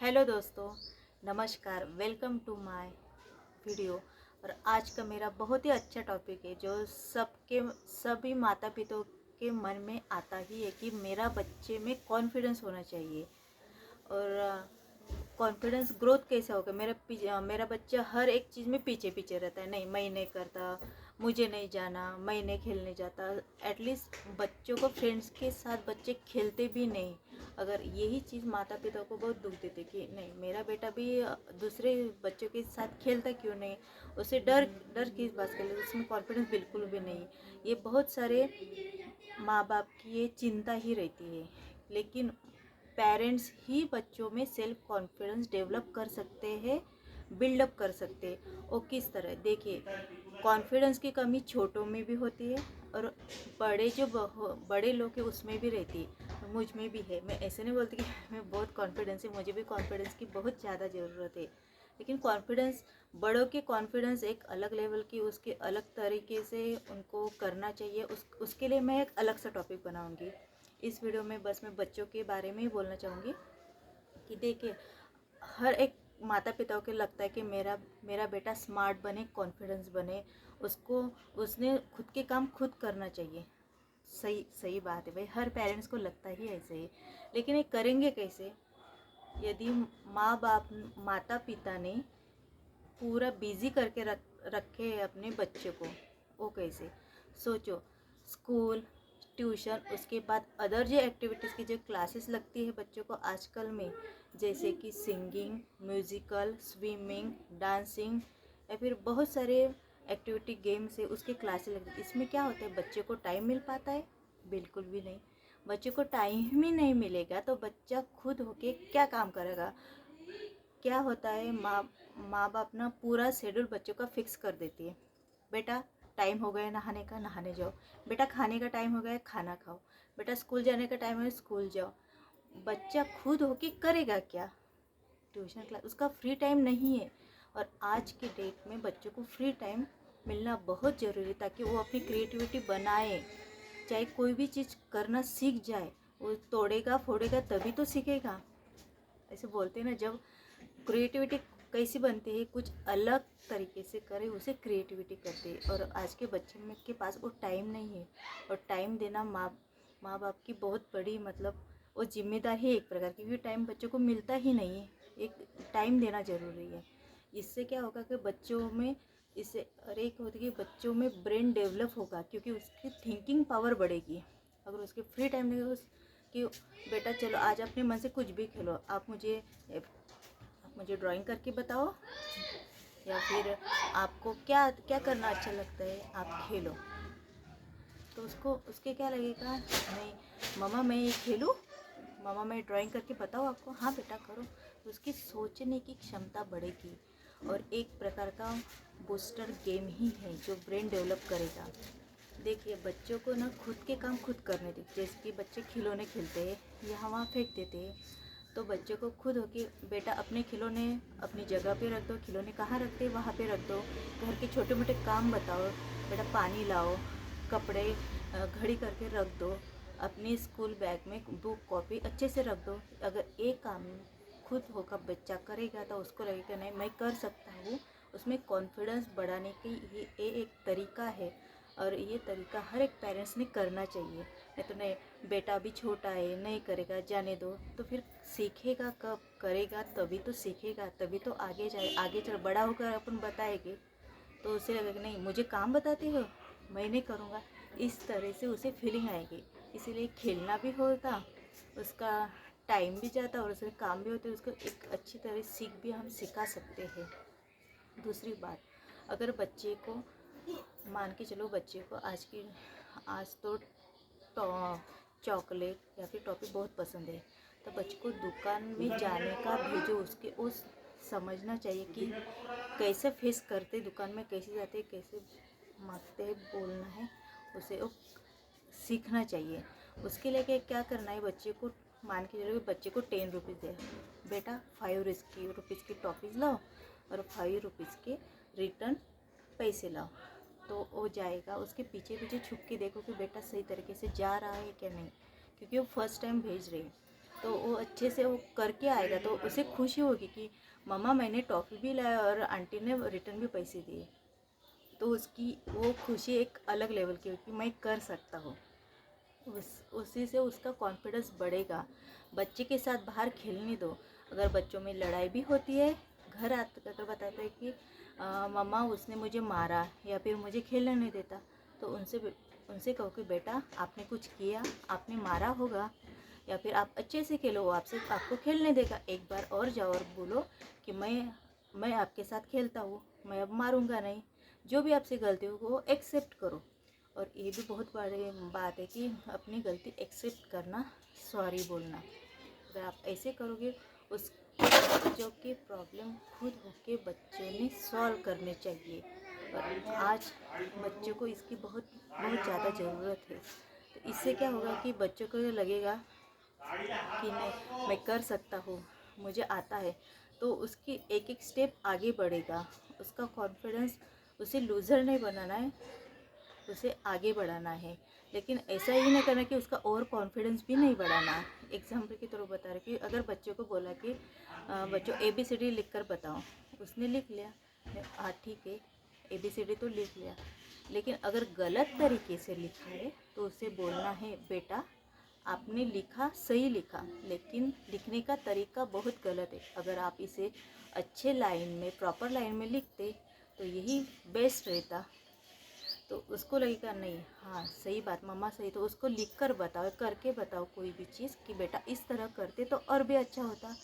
Hello दोस्तों, नमस्कार। Welcome to my video. और आज का मेरा बहुत ही अच्छा टॉपिक है जो सभी माता पिता के मन में आता ही है कि मेरा बच्चे में कॉन्फिडेंस होना चाहिए। और कॉन्फिडेंस ग्रोथ कैसे होगा। मेरा बच्चा हर एक चीज़ में पीछे पीछे रहता है। नहीं, मैं नहीं करता, मुझे नहीं जाना, मैं नहीं खेलने जाता। एटलीस्ट बच्चों को फ्रेंड्स के साथ बच्चे खेलते भी नहीं। अगर यही चीज़ माता पिता को बहुत दुख देते कि नहीं, मेरा बेटा भी दूसरे बच्चों के साथ खेलता क्यों नहीं, उसे डर डर किस बात के लिए, उसमें कॉन्फिडेंस बिल्कुल भी नहीं। ये बहुत सारे माँ बाप की ये चिंता ही रहती है। लेकिन पेरेंट्स ही बच्चों में सेल्फ कॉन्फिडेंस डेवलप कर सकते हैं, बिल्डअप कर सकते हैं। और किस तरह देखिए, कॉन्फिडेंस की कमी छोटों में भी होती है और बड़े लोग हैं उसमें भी रहती है। मुझ में भी है। मैं ऐसे नहीं बोलती कि मैं बहुत कॉन्फिडेंस है, मुझे भी कॉन्फिडेंस की बहुत ज़्यादा ज़रूरत है। लेकिन कॉन्फिडेंस, बड़ों के कॉन्फिडेंस एक अलग लेवल की, उसके अलग तरीके से उनको करना चाहिए। उसके लिए मैं एक अलग सा टॉपिक बनाऊंगी। इस वीडियो में बस मैं बच्चों के बारे में ही बोलना चाहूँगी कि देखिए, हर एक माता पिताओं को लगता है कि मेरा बेटा स्मार्ट बने, कॉन्फिडेंस बने, उसने खुद के काम खुद करना चाहिए। सही सही बात है भाई, हर पेरेंट्स को लगता ही ऐसे ही। लेकिन ये करेंगे कैसे यदि माता पिता ने पूरा बिजी करके रखे है अपने बच्चे को। वो कैसे, सोचो। स्कूल, ट्यूशन, उसके बाद अदर जो एक्टिविटीज़ की जो क्लासेस लगती है बच्चों को आजकल में, जैसे कि सिंगिंग, म्यूज़िकल, स्विमिंग, डांसिंग, या फिर बहुत सारे एक्टिविटी गेम्स है, उसके क्लासेस लगती है। इसमें क्या होता है, बच्चे को टाइम मिल पाता है? बिल्कुल भी नहीं। बच्चे को टाइम ही नहीं मिलेगा तो बच्चा खुद होके क्या काम करेगा। क्या होता है, माँ बाप ना पूरा शेड्यूल बच्चों का फिक्स कर देती है। बेटा टाइम हो गया नहाने का, नहाने जाओ। बेटा खाने का टाइम हो गया, खाना खाओ। बेटा स्कूल जाने का टाइम है, स्कूल जाओ। बच्चा खुद होके करेगा क्या? ट्यूशन क्लास, उसका फ्री टाइम नहीं है। और आज के डेट में बच्चों को फ्री टाइम मिलना बहुत ज़रूरी है ताकि वो अपनी क्रिएटिविटी बनाए, चाहे कोई भी चीज़ करना सीख जाए। वो तोड़ेगा फोड़ेगा तभी तो सीखेगा। ऐसे बोलते हैं ना, जब क्रिएटिविटी कैसी बनती है, कुछ अलग तरीके से करे उसे क्रिएटिविटी करते हैं। और आज के बच्चे में के पास वो टाइम नहीं है। और टाइम देना माँ बाप की बहुत बड़ी, मतलब वो जिम्मेदारी है एक प्रकार की, क्योंकि टाइम बच्चों को मिलता ही नहीं है। एक टाइम देना ज़रूरी है। इससे क्या होगा कि बच्चों में, इससे और एक होती है कि बच्चों में ब्रेन डेवलप होगा, क्योंकि उसकी थिंकिंग पावर बढ़ेगी। अगर उसके फ्री टाइम में कि बेटा चलो आज अपने मन से कुछ भी खेलो, आप मुझे ड्राइंग करके बताओ, या फिर आपको क्या क्या करना अच्छा लगता है, आप खेलो। तो उसको उसके क्या लगेगा, नहीं मम्मा मैं ये खेलूँ, मम्मा मैं ड्राइंग करके बताओ आपको, हाँ बेटा करो। तो उसकी सोचने की क्षमता बढ़ेगी। और एक प्रकार का बूस्टर गेम ही है जो ब्रेन डेवलप करेगा। देखिए, बच्चों को ना खुद के काम खुद करने दे। जैसे कि बच्चे खिलौने खेलते हैं, यहाँ वहाँ फेंक देते हैं, तो बच्चों को खुद हो कि बेटा अपने खिलौने अपनी जगह पे रख दो, खिलौने कहाँ रखते हैं वहाँ पे रख दो। घर के छोटे मोटे काम बताओ, बेटा पानी लाओ, कपड़े घड़ी करके रख दो, अपनी स्कूल बैग में बुक कॉपी अच्छे से रख दो। अगर एक काम खुद होकर बच्चा करेगा तो उसको लगेगा नहीं मैं कर सकता हूँ। उसमें कॉन्फिडेंस बढ़ाने की ये एक तरीका है। और ये तरीका हर एक पेरेंट्स ने करना चाहिए। नहीं तो नहीं, बेटा अभी छोटा है, नहीं करेगा, जाने दो, तो फिर सीखेगा कब? करेगा तभी तो सीखेगा, तभी तो आगे जाए। आगे चल बड़ा होकर अपन बताएंगे तो उसे लगेगा नहीं मुझे काम बताते हो, मैं नहीं करूँगा। इस तरह से उसे फीलिंग आएगी। इसीलिए खेलना भी होता, उसका टाइम भी जाता और उसके काम भी होते, उसको एक अच्छी तरह सीख भी हम सिखा सकते हैं। दूसरी बात, अगर बच्चे को, मान के चलो बच्चे को आज तो चॉकलेट या फिर टॉफ़ी बहुत पसंद है, तो बच्चे को दुकान में जाने का भेजो। उसके उस समझना चाहिए कि कैसे फेस करते, दुकान में कैसे जाते, कैसे मांगते हैं, बोलना है, उसे वो सीखना चाहिए। उसके लिए क्या करना है, बच्चे को मान के चलो बच्चे को 10 रुपीज़ दे, बेटा 5 रुपीज़ की टॉफ़ीज़ लाओ और 5 रुपीज़ के रिटर्न पैसे लाओ। तो वो जाएगा, उसके पीछे पीछे छुप के देखो कि बेटा सही तरीके से जा रहा है क्या नहीं, क्योंकि वो फर्स्ट टाइम भेज रही है। तो वो अच्छे से वो करके आएगा तो उसे खुशी होगी कि मम्मा मैंने टॉफ़ी भी लाया और आंटी ने रिटर्न भी पैसे दिए। तो उसकी वो खुशी एक अलग लेवल की होगी, मैं कर सकता हूँ। उसी से उसका कॉन्फिडेंस बढ़ेगा। बच्चे के साथ बाहर खेलने दो। अगर बच्चों में लड़ाई भी होती है, घर आकर तो बताते हैं कि मम्मा उसने मुझे मारा या फिर मुझे खेलने नहीं देता, तो उनसे कहो कि बेटा आपने कुछ किया, आपने मारा होगा या फिर आप अच्छे से खेलो, वो आपको खेलने देगा। एक बार और जाओ और बोलो कि मैं आपके साथ खेलता हूँ, मैं अब मारूंगा नहीं। जो भी आपसे गलती हो वो एक्सेप्ट करो। और ये भी बहुत बड़ी बात है कि अपनी गलती एक्सेप्ट करना, सॉरी बोलना। अगर आप ऐसे करोगे, उस बच्चों की प्रॉब्लम खुद होके बच्चों ने सॉल्व करने चाहिए। और आज बच्चों को इसकी बहुत बहुत ज़्यादा ज़रूरत है। तो इससे क्या होगा कि बच्चों को लगेगा कि नहीं, मैं कर सकता हूँ, मुझे आता है। तो उसकी एक एक स्टेप आगे बढ़ेगा। उसका कॉन्फिडेंस, उसे लूज़र नहीं बनाना है, उसे आगे बढ़ाना है। लेकिन ऐसा ही नहीं करना कि उसका और कॉन्फिडेंस भी नहीं बढ़ाना है। एग्जाम्पल की तरह बता रहे कि अगर बच्चों को बोला कि बच्चों ABCD लिख कर बताओ, उसने लिख लिया, हाँ ठीक है ABCD तो लिख लिया, लेकिन अगर गलत तरीके से लिखा है तो उसे बोलना है बेटा आपने लिखा सही लिखा, लेकिन लिखने का तरीका बहुत गलत है। अगर आप इसे अच्छे लाइन में, प्रॉपर लाइन में लिखते तो यही बेस्ट रहता। तो उसको लगेगा नहीं, हाँ सही बात मम्मा सही, तो उसको लिख कर बताओ, करके बताओ कोई भी चीज़ कि बेटा इस तरह करते तो और भी अच्छा होता।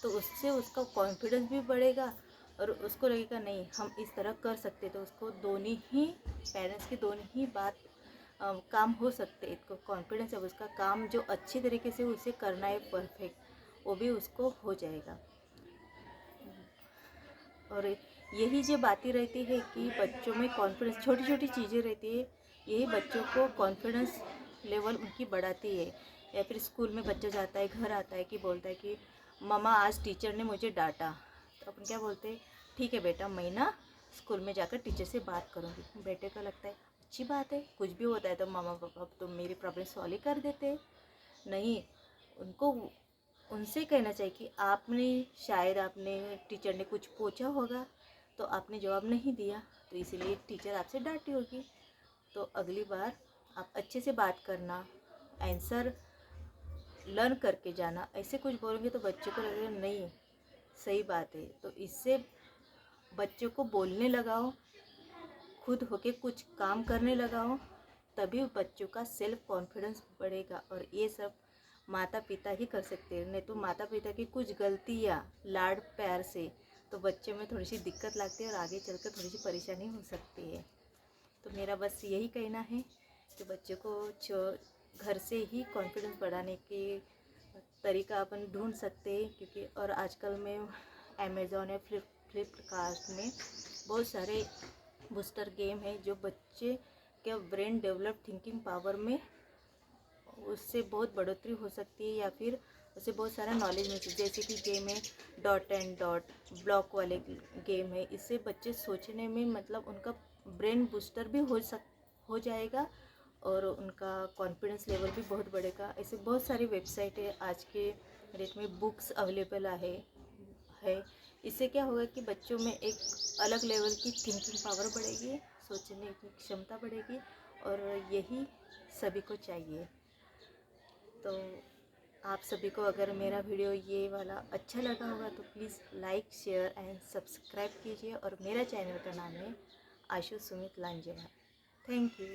तो उससे उसका कॉन्फिडेंस भी बढ़ेगा और उसको लगेगा नहीं हम इस तरह कर सकते। तो उसको दोनों ही पेरेंट्स की दोनों ही बात काम हो सकते। इसको कॉन्फिडेंस है, उसका काम जो अच्छी तरीके से उसे करना है परफेक्ट, वो भी उसको हो जाएगा। और यही जो बातें रहती है कि बच्चों में कॉन्फिडेंस, छोटी छोटी चीज़ें रहती है, यही बच्चों को कॉन्फिडेंस लेवल उनकी बढ़ाती है। या फिर स्कूल में बच्चा जाता है, घर आता है कि बोलता है कि मम्मा आज टीचर ने मुझे डांटा। तो अपन क्या बोलते हैं, ठीक है बेटा मैं ना स्कूल में जाकर टीचर से बात करूँगी। बेटे को लगता है अच्छी बात है, कुछ भी होता है तो मामा पापा तो मेरी प्रॉब्लम सॉल्व ही कर देते हैं। नहीं, उनको उनसे कहना चाहिए कि शायद आपने टीचर ने कुछ पूछा होगा तो आपने जवाब नहीं दिया, तो इसीलिए टीचर आपसे डांटी होगी। तो अगली बार आप अच्छे से बात करना, आंसर लर्न करके जाना। ऐसे कुछ बोलोगे तो बच्चों को लगेगा नहीं सही बात है। तो इससे बच्चों को बोलने लगाओ, खुद होके कुछ काम करने लगाओ, तभी बच्चों का सेल्फ कॉन्फिडेंस बढ़ेगा। और ये सब माता पिता ही कर सकते हैं। नहीं तो माता पिता की कुछ गलतियाँ लाड प्यार से तो बच्चे में थोड़ी सी दिक्कत लगती है और आगे चलकर थोड़ी सी परेशानी हो सकती है। तो मेरा बस यही कहना है कि बच्चों को घर से ही कॉन्फिडेंस बढ़ाने के तरीका अपन ढूंढ सकते हैं। क्योंकि और आजकल में अमेज़ॉन या फ्लिपकार्ट में बहुत सारे बूस्टर गेम है जो बच्चे के ब्रेन डेवलप थिंकिंग पावर में उससे बहुत बढ़ोतरी हो सकती है। या फिर उसे बहुत सारा नॉलेज मिल सकती है। जैसे कि गेम है डॉट एंड डॉट, ब्लॉक वाले गेम है। इससे बच्चे सोचने में मतलब उनका ब्रेन बूस्टर भी हो जाएगा और उनका कॉन्फिडेंस लेवल भी बहुत बढ़ेगा। ऐसे बहुत सारी वेबसाइट है आज के डेट में, बुक्स अवेलेबल है। इससे क्या होगा कि बच्चों में एक अलग लेवल की थिंकिंग पावर बढ़ेगी, सोचने की क्षमता बढ़ेगी और यही सभी को चाहिए। तो आप सभी को अगर मेरा वीडियो ये वाला अच्छा लगा होगा तो please like share and subscribe कीजिए। और मेरा चैनल का नाम है आशु सुमित लांजेवार। Thank you.